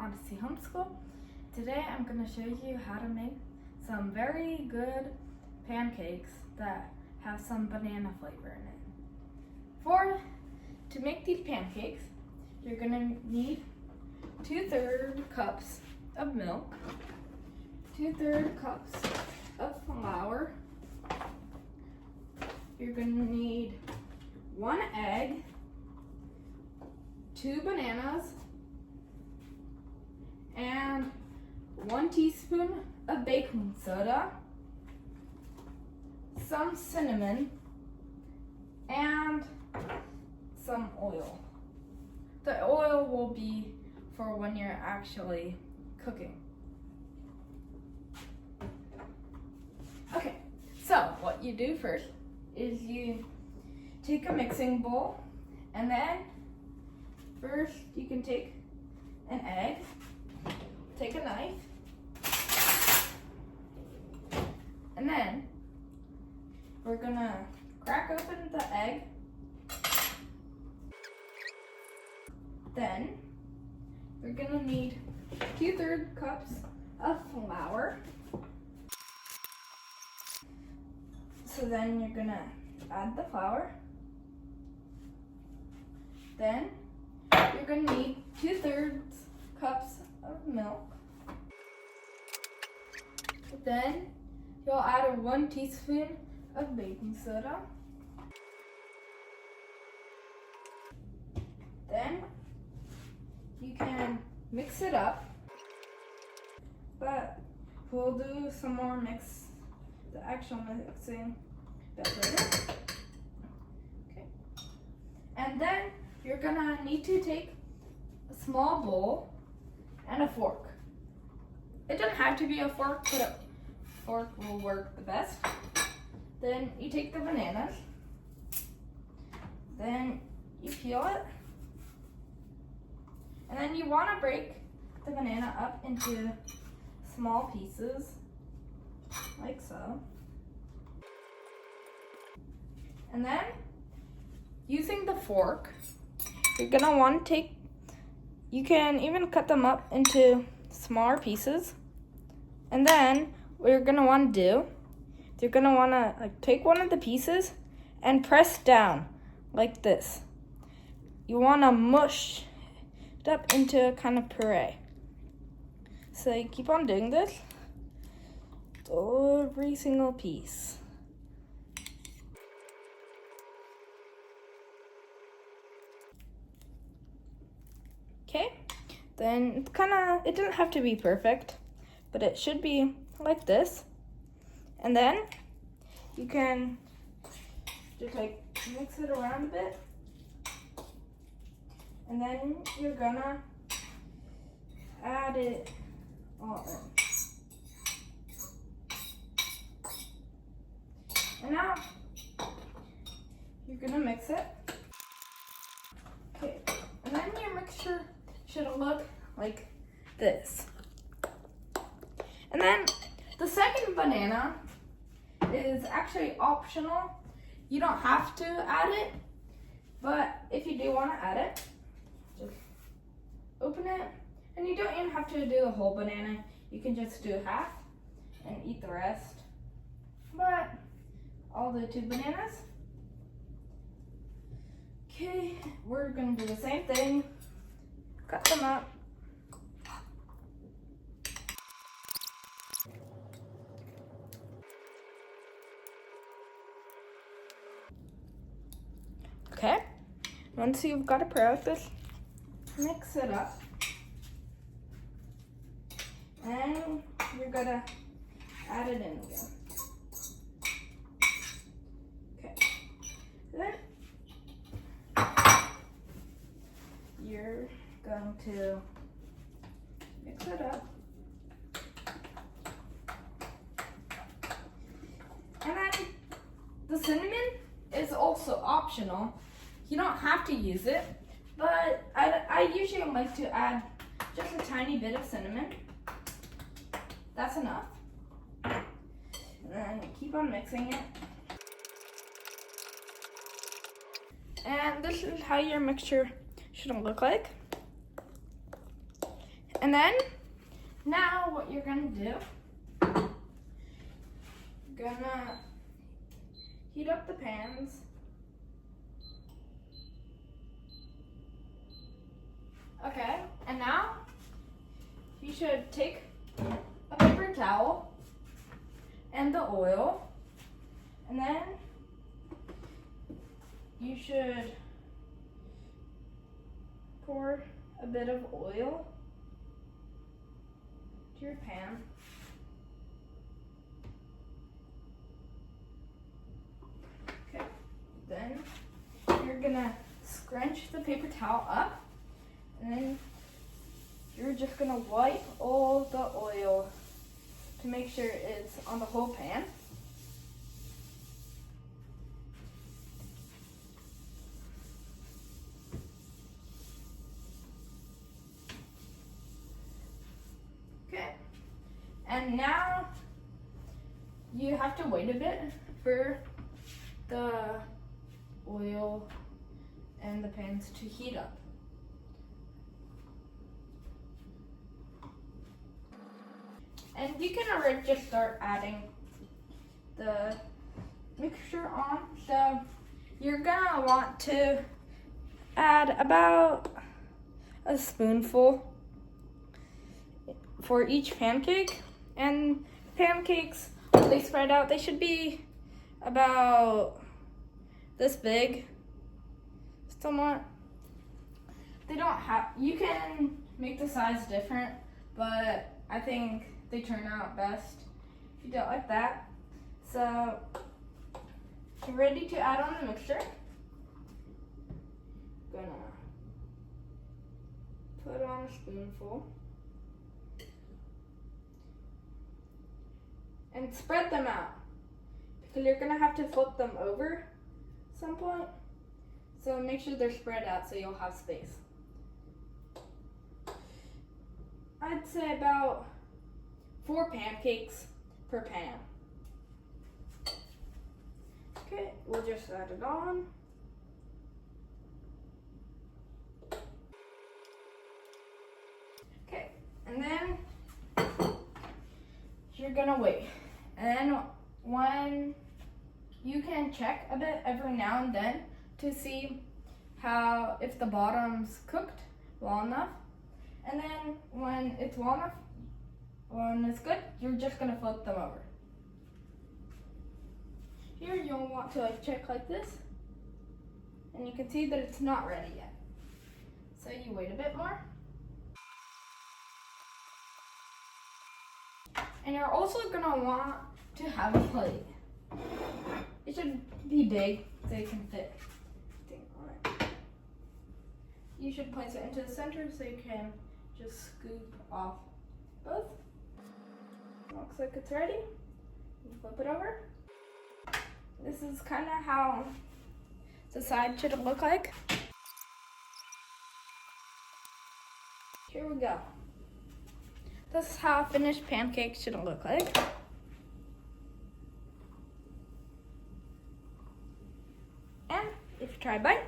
Odyssey Homeschool. Today I'm going to show you how to make some very good pancakes that have some banana flavor in it. To make these pancakes, you're going to need 2/3 cups of milk, 2/3 cups of flour. You're going to need 1 egg, 2 bananas, and 1 teaspoon of baking soda, some cinnamon, and some oil. The oil will be for when you're actually cooking. Okay, so what you do first is you take a mixing bowl, and then first you can take an egg, take a knife, and then we're gonna crack open the egg. Then we're gonna need 2/3 cups of flour. So then you're gonna add the flour. Then you're gonna need 2/3 cups of milk. Then you'll add 1 teaspoon of baking soda. Then you can mix it up, but we'll do some more the actual mixing bit later. Okay. And then you're gonna need to take a small bowl and a fork. It doesn't have to be a fork, but a fork will work the best. Then you take the bananas, then you peel it, and then you want to break the banana up into small pieces, like so. And then, using the fork, you're gonna want to you can even cut them up into smaller pieces. And then, what you're gonna want to do, you're gonna want to take one of the pieces and press down like this. You want to mush it up into a kind of puree. So you keep on doing this with every single piece. Okay, then it doesn't have to be perfect, but it should be like this. And then you can just mix it around a bit. And then you're gonna add it all in. And now you're gonna mix it. Okay, and then your mixture should look like this. And then the second banana is actually optional. You don't have to add it, but if you do want to add it, just open it, and you don't even have to do the whole banana. You can just do half and eat the rest. But I'll do 2 bananas. Okay, we're gonna do the same thing. Cut them up. Okay, once you've got it put like this, mix it up. And you're gonna add it in again. Okay, then you're going to mix it up. And then the cinnamon is also optional. You don't have to use it, but I usually like to add just a tiny bit of cinnamon. That's enough. And then keep on mixing it. And this is how your mixture should look like. And then, now what you're gonna do, you're gonna heat up the pans. Okay, and now you should take a paper towel and the oil, and then you should pour a bit of oil to your pan. Okay, then you're gonna scrunch the paper towel up, and then you're just gonna wipe all the oil to make sure it's on the whole pan. Okay, and now you have to wait a bit for the oil and the pans to heat up. And you can already just start adding the mixture on. So you're gonna want to add about a spoonful for each pancake. And pancakes, when they spread out, they should be about this big, somewhat. They don't have, you can make the size different, but I think they turn out best if you do it like that. So you're ready to add on the mixture. Gonna put on a spoonful and spread them out, because you're gonna have to flip them over at some point. So make sure they're spread out so you'll have space. I'd say about 4 pancakes per pan. Okay, we'll just add it on. Okay, and then you're gonna wait. And then when you can check a bit every now and then to see if the bottom's cooked well enough. And then when it's well enough, when it's good, you're just gonna flip them over. Here you'll want to check like this, and you can see that it's not ready yet. So you wait a bit more. And you're also gonna want to have a plate. It should be big so you can fit everything on it. You should place it into the center so you can just scoop off both. Looks like it's ready. You flip it over. This is kind of how the side should look like. Here we go. This is how a finished pancake should look like. And if you try a bite,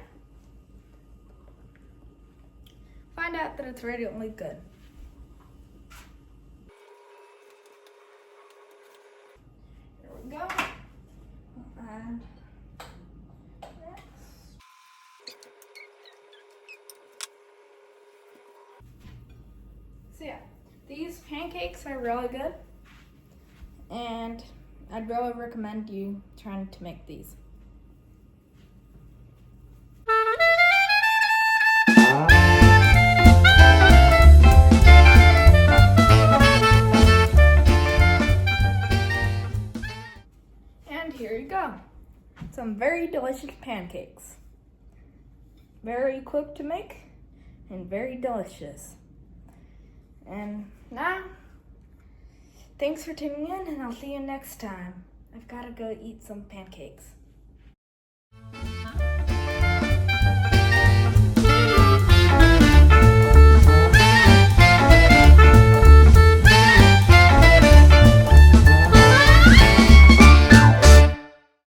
find out that it's really good. Here we go. And next. So yeah, these pancakes are really good, and I'd really recommend you trying to make these. And here you go. Some very delicious pancakes. Very quick to make and very delicious. And now, thanks for tuning in, and I'll see you next time. I've got to go eat some pancakes.